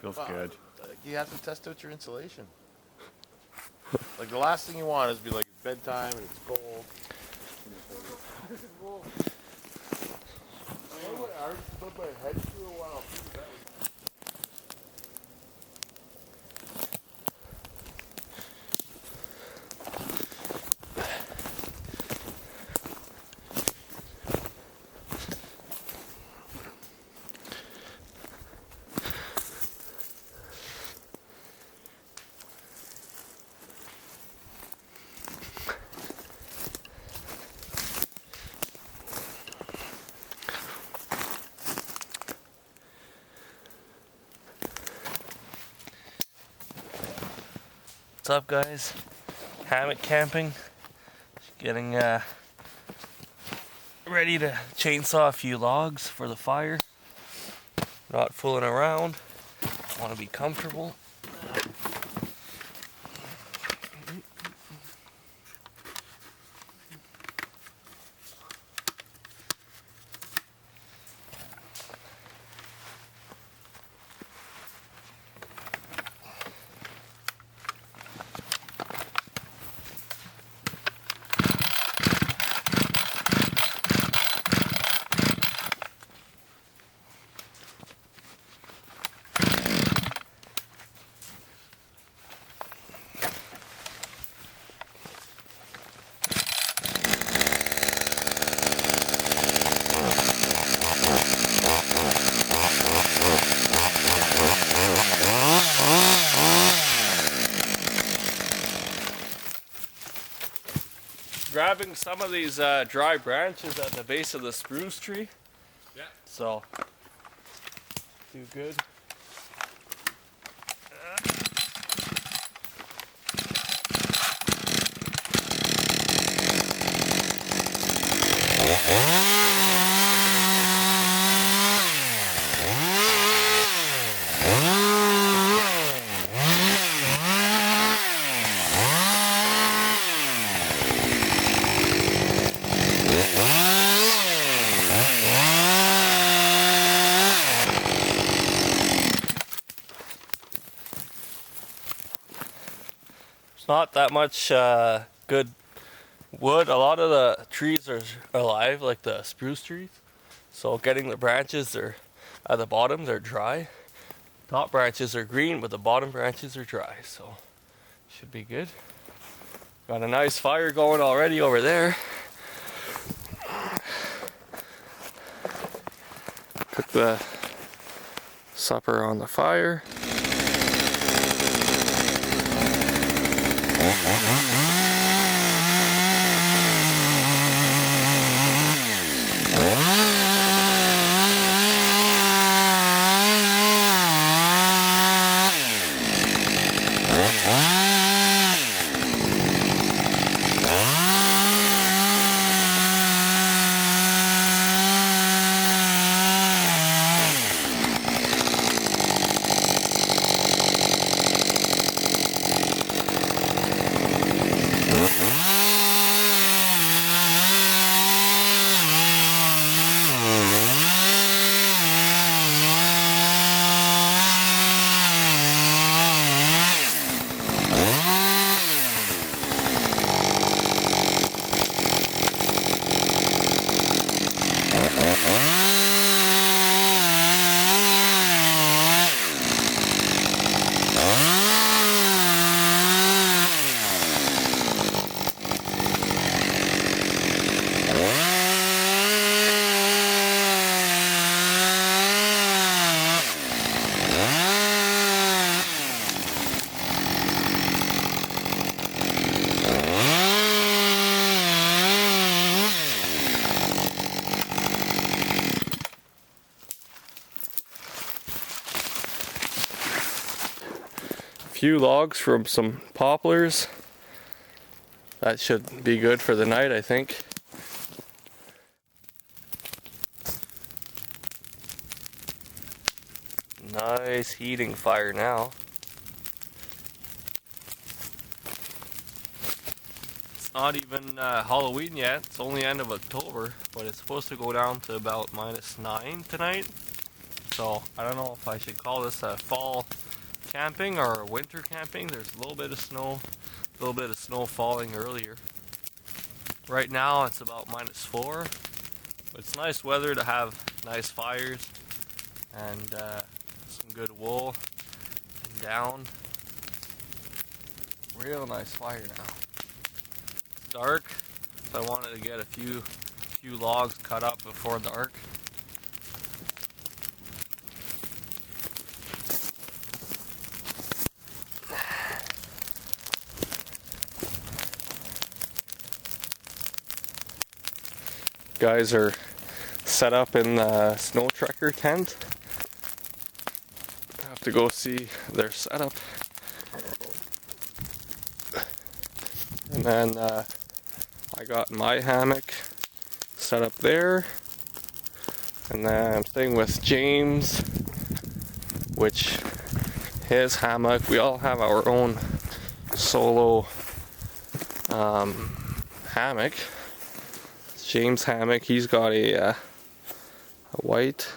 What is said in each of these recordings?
Feels good. You have to test out your insulation. Like the last thing you want is be like it's bedtime and it's cold. I went hard to put my head through a while too. That was What's up, guys? Hammock camping. Getting ready to chainsaw a few logs for the fire. Not fooling around. Want to be comfortable. Grabbing some of these dry branches at the base of the spruce tree. Yeah. So, do good. Not that much good wood. A lot of the trees are alive, like the spruce trees. So getting the branches, they're at the bottom, they're dry. Top branches are green, but the bottom branches are dry. So should be good. Got a nice fire going already over there. Cook the supper on the fire. Few logs from some poplars. That should be good for the night, I think. Nice heating fire now. It's not even Halloween yet. It's only end of October, but it's supposed to go down to about -9 tonight. So I don't know if I should call this a fall camping or winter camping. There's a little bit of snow falling earlier. Right now it's about -4, but it's nice weather to have nice fires and some good wool and down. Real nice fire now. It's dark, so I wanted to get a few logs cut up before dark. Guys are set up in the Snowtrekker tent. I have to go see their setup. And then I got my hammock set up there. And then I'm staying with James, which his hammock, we all have our own solo hammock. James' hammock, he's got a white,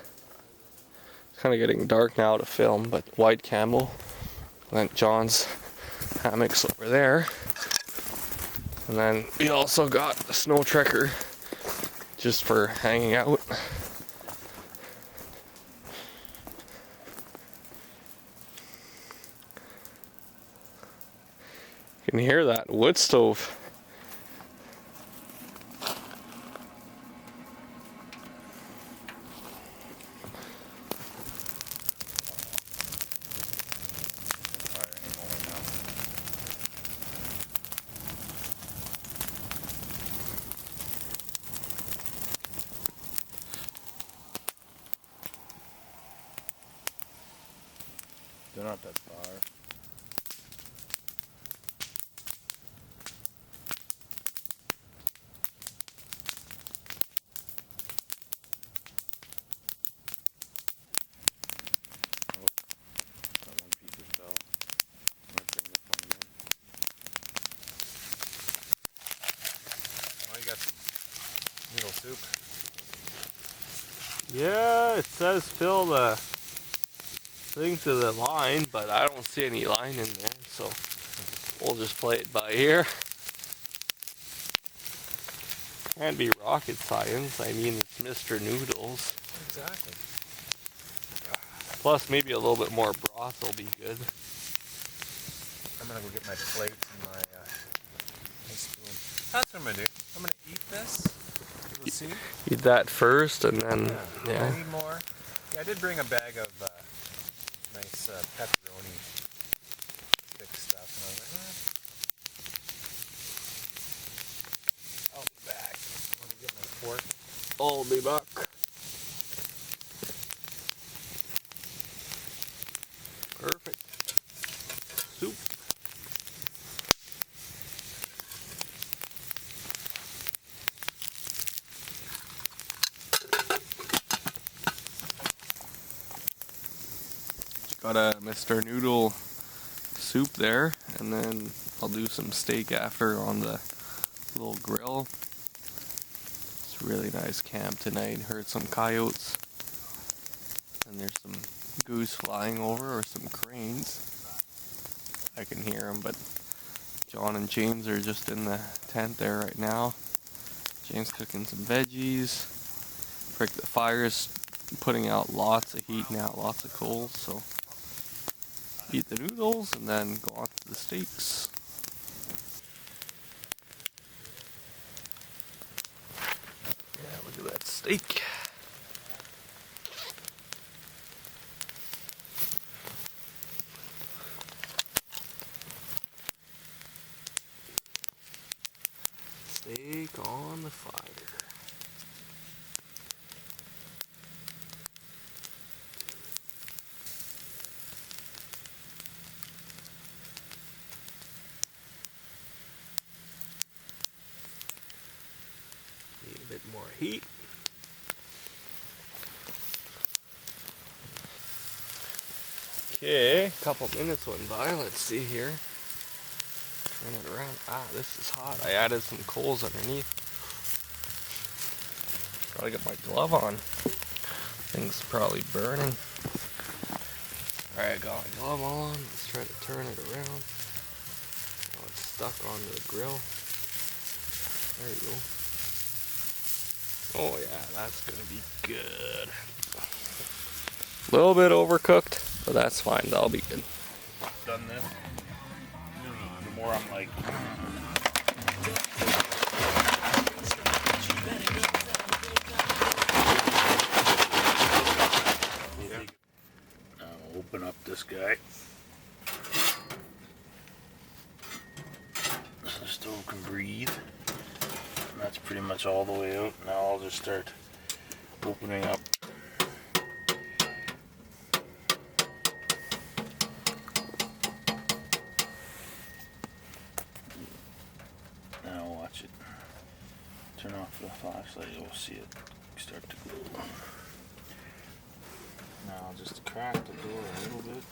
it's kind of getting dark now to film, but white camel. And then John's hammock's over there. And then we also got the Snowtrekker just for hanging out. You can hear that wood stove. They're not that far. Oh, that one piece just fell. I'm gonna bring this one in. Oh, you got some noodle soup. Yeah, it says fill the thing to the line, but I don't see any line in there, so we'll just play it by ear. Can't be rocket science. I mean, it's Mr. Noodles. Exactly. Plus, maybe a little bit more broth will be good. I'm gonna go get my plates and my spoon. That's what I'm gonna do. I'm gonna eat this. You'll see. Eat that first, and then I need more. Yeah, I did bring a bag of nice pepperoni thick stuff, and I was like, I'll be back. Let me get my fork. I'll be back. Perfect. Soup. Got a Mr. Noodle soup there, and then I'll do some steak after on the little grill. It's a really nice camp tonight. Heard some coyotes, and there's some goose flying over, or some cranes. I can hear them, but John and James are just in the tent there right now. James cooking some veggies. Frick, the fire's putting out lots of heat now, lots of coals, so eat the noodles and then go on to the steaks. Yeah, look at that steak. Steak on the fire. Need a bit more heat. Okay, a couple minutes went by. Let's see here. Turn it around. Ah, this is hot. I added some coals underneath. Gotta get my glove on. Thing's probably burning. Alright, got my glove on. Let's try to turn it around. Oh, it's stuck on the grill. There you go. Oh yeah, that's gonna be good. A little bit overcooked, but that's fine. That'll be good. Done this. The more I'm like. Now open up this guy. So the stove can breathe. And that's pretty much all the way out. Now I'll just start opening up. Now watch it. Turn off the flashlight, you'll see it start to glow. Now I'll just crack the door a little bit.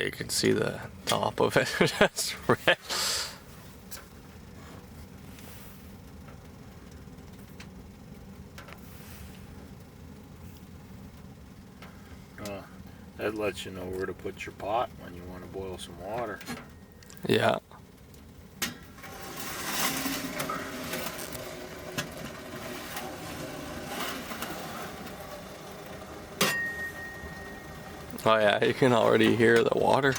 You can see the top of it. That's red. That lets you know where to put your pot when you want to boil some water. Yeah. Oh yeah, you can already hear the water.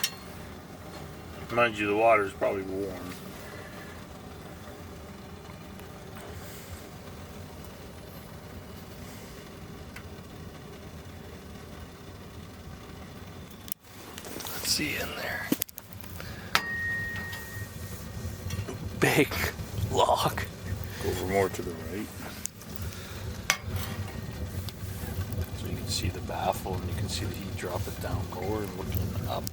Mind you, the water is probably warm. Let's see in there. Big log. Go over more to the right. So you can see the baffle and you can see the heat drop it down lower and looking up.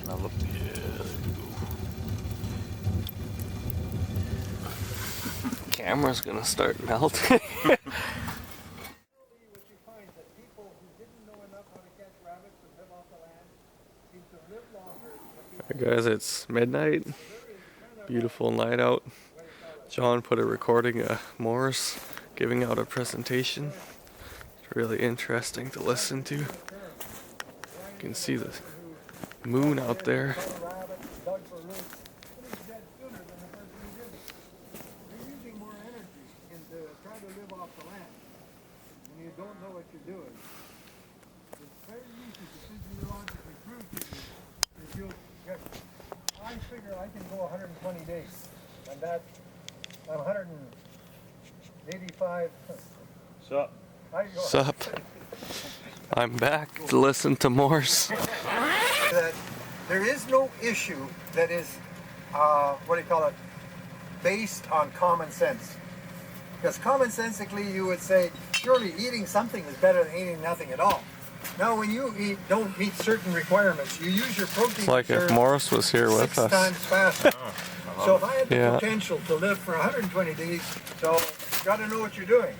Now look, yeah, there you go. Camera's gonna start melting. Alright guys, it's midnight. Beautiful night out. John put a recording of Morris giving out a presentation. It's really interesting to listen to. You can see the moon out there. I figure I can go 120 days, and that I'm 185. So, Sup? I'm back to listen to Morse. That there is no issue that is, based on common sense. Because commonsensically you would say, surely eating something is better than eating nothing at all. Now when you don't meet certain requirements, you use your protein It's like if Morris was here with 6 us. times faster. So if I had the Yeah. potential to live for 120 days, so you've got to know what you're doing.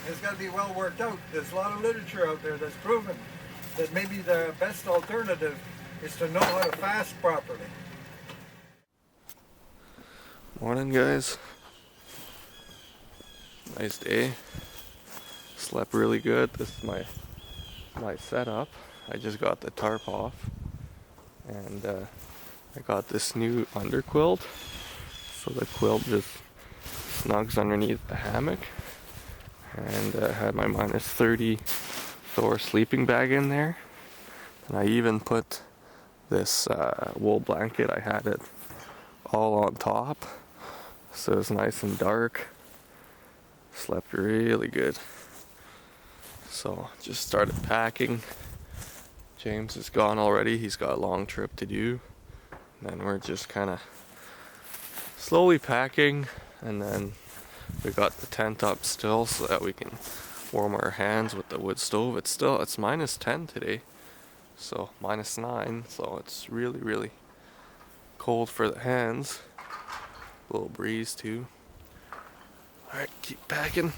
It's got to be well worked out. There's a lot of literature out there that's proven that maybe the best alternative is to know how to fast properly. Morning guys. Nice day. Slept really good. This is my setup. I just got the tarp off and I got this new underquilt, so the quilt just snugs underneath the hammock, and I had my -30 Thor sleeping bag in there, and I even put this wool blanket. I had it all on top, so it's nice and dark. Slept really good. So just started packing. James is gone already. He's got a long trip to do. And then we're just kind of slowly packing, and then we got the tent up still so that we can warm our hands with the wood stove. It's -10 today, so -9, so it's really cold for the hands. A little breeze too. Alright, keep packing.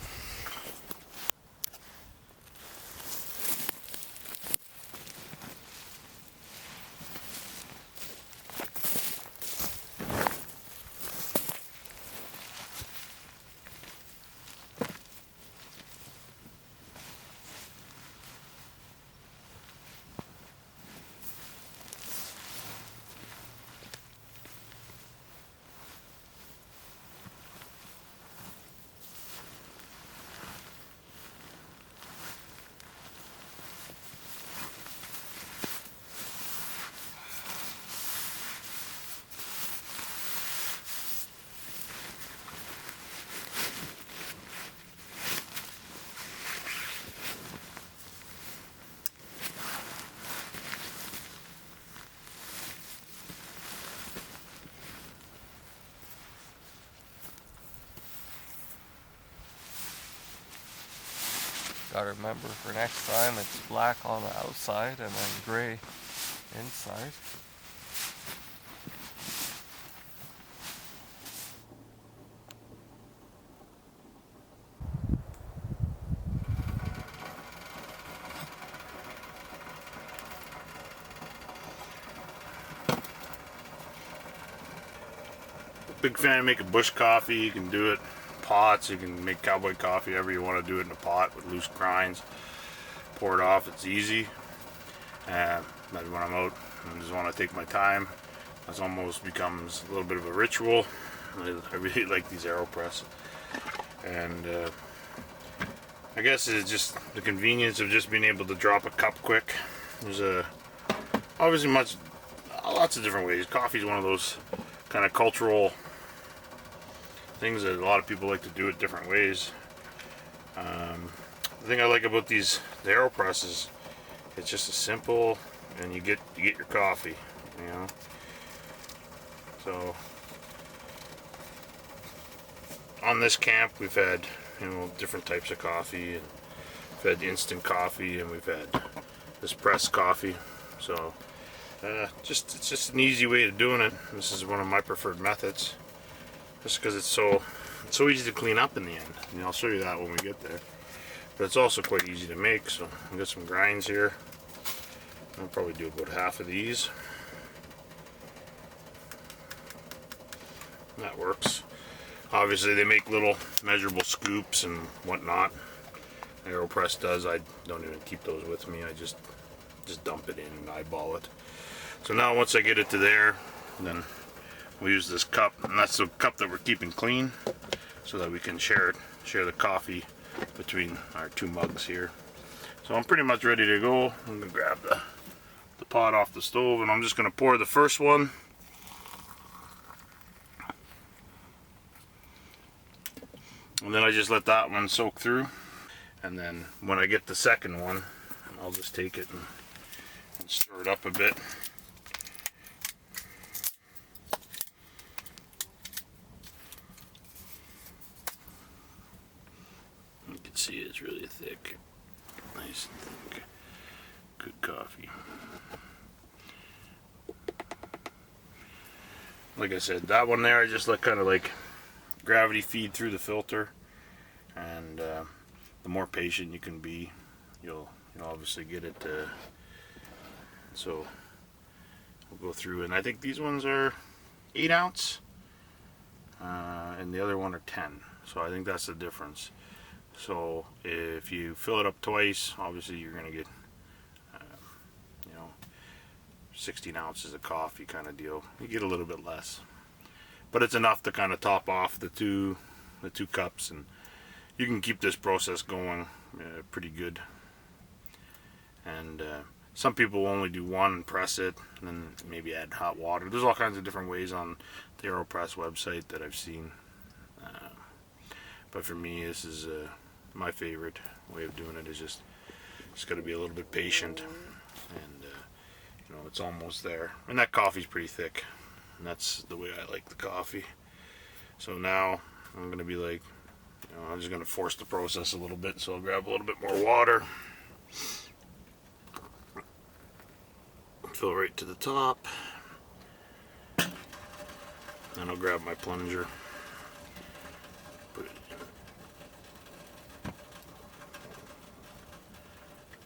Gotta remember for next time it's black on the outside and then gray inside. Big fan of making bush coffee. You can do it in pots, you can make cowboy coffee, however you want to do it in a pot with loose grinds. Pour it off, it's easy. Maybe when I'm out and just want to take my time, it almost becomes a little bit of a ritual. I really like these AeroPress. And I guess it's just the convenience of just being able to drop a cup quick. There's obviously lots of different ways. Coffee is one of those kind of cultural things that a lot of people like to do it different ways. The thing I like about the AeroPress is it's just a simple, and you get your coffee, you know. So on this camp we've had, you know, different types of coffee, and we've had instant coffee, and we've had this pressed coffee. So it's just an easy way of doing it. This is one of my preferred methods, just because it's so easy to clean up in the end. And I'll show you that when we get there. But it's also quite easy to make. So I've got some grinds here. I'll probably do about half of these. That works. Obviously they make little measurable scoops and whatnot. AeroPress does. I don't even keep those with me. I just dump it in and eyeball it. So now once I get it to there, then we use this cup, and that's the cup that we're keeping clean, so that we can share the coffee between our two mugs here. So I'm pretty much ready to go. I'm gonna grab the pot off the stove, and I'm just gonna pour the first one. And then I just let that one soak through. And then when I get the second one, I'll just take it and stir it up a bit. You can see it's really thick. Nice and thick. Good coffee. Like I said, that one there I just let kind of like gravity feed through the filter, and the more patient you can be, you'll obviously get it. So we'll go through, and I think these ones are 8 ounce, and the other one are 10. So I think that's the difference. So if you fill it up twice, obviously you're gonna get 16 ounces of coffee kind of deal. You get a little bit less, but it's enough to kind of top off the two cups, and you can keep this process going pretty good. And some people will only do one and press it, and then maybe add hot water. There's all kinds of different ways on the AeroPress website that I've seen, but for me, this is my favorite way of doing it. Is just got to be a little bit patient, and it's almost there. And that coffee's pretty thick, and that's the way I like the coffee. So now I'm gonna be like, I'm just gonna force the process a little bit. So I'll grab a little bit more water, fill right to the top, then I'll grab my plunger, put it in.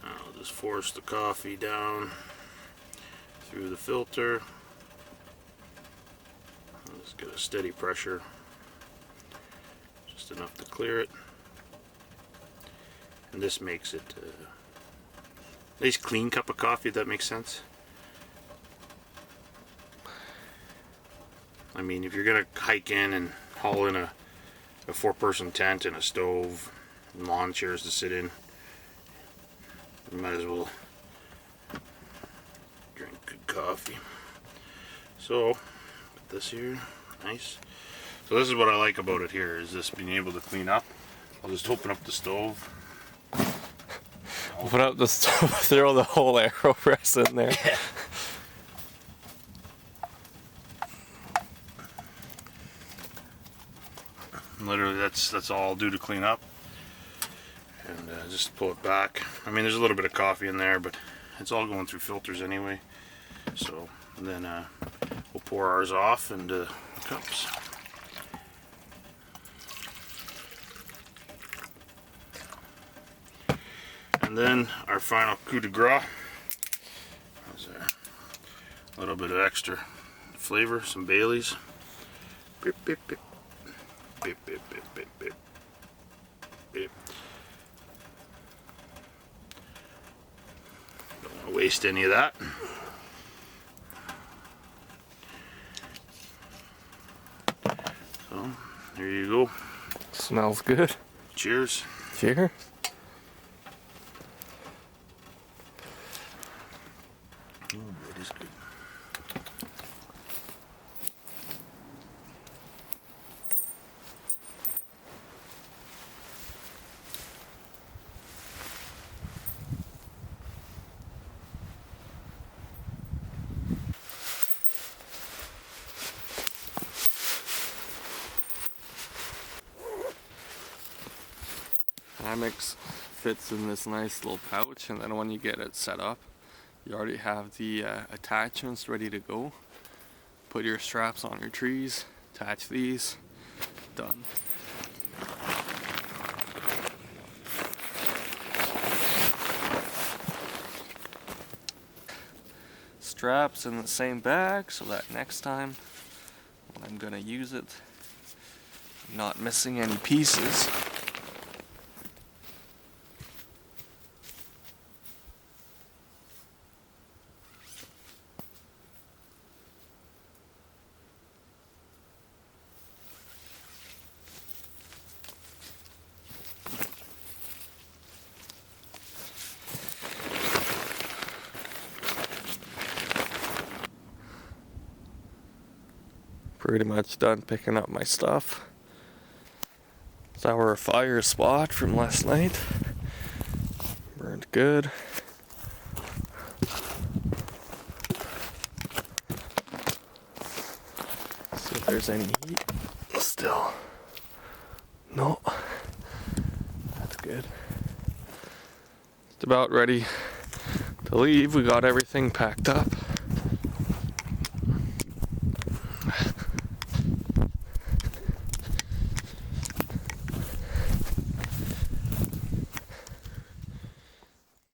I'll just force the coffee down through the filter. Just get a steady pressure, just enough to clear it, and this makes it a nice clean cup of coffee, if that makes sense. I mean, if you're gonna hike in and haul in a 4-person tent and a stove and lawn chairs to sit in, you might as well drink good coffee. So put this here, nice. So this is what I like about it here, is this being able to clean up. I'll just open up the stove. Open up the stove, throw the whole AeroPress in there. Yeah. Literally, that's all I'll do to clean up. And just pull it back. I mean, there's a little bit of coffee in there, but it's all going through filters anyway. So then we'll pour ours off into the cups. And then our final coup de grace is a little bit of extra flavor, some Baileys. Beep, beep, beep. Beep, beep, beep, beep, beep. Beep. Don't want to waste any of that. So, there you go. Smells good. Cheers. Cheers. Oh, it is good. Hammocks fits in this nice little pouch, and then when you get it set up, you already have the attachments ready to go. Put your straps on your trees, attach these, done. Straps in the same bag so that next time when I'm gonna use it, I'm not missing any pieces. Pretty much done picking up my stuff. It's our fire spot from last night. Burned good. See if there's any heat still. No. That's good. Just about ready to leave. We got everything packed up.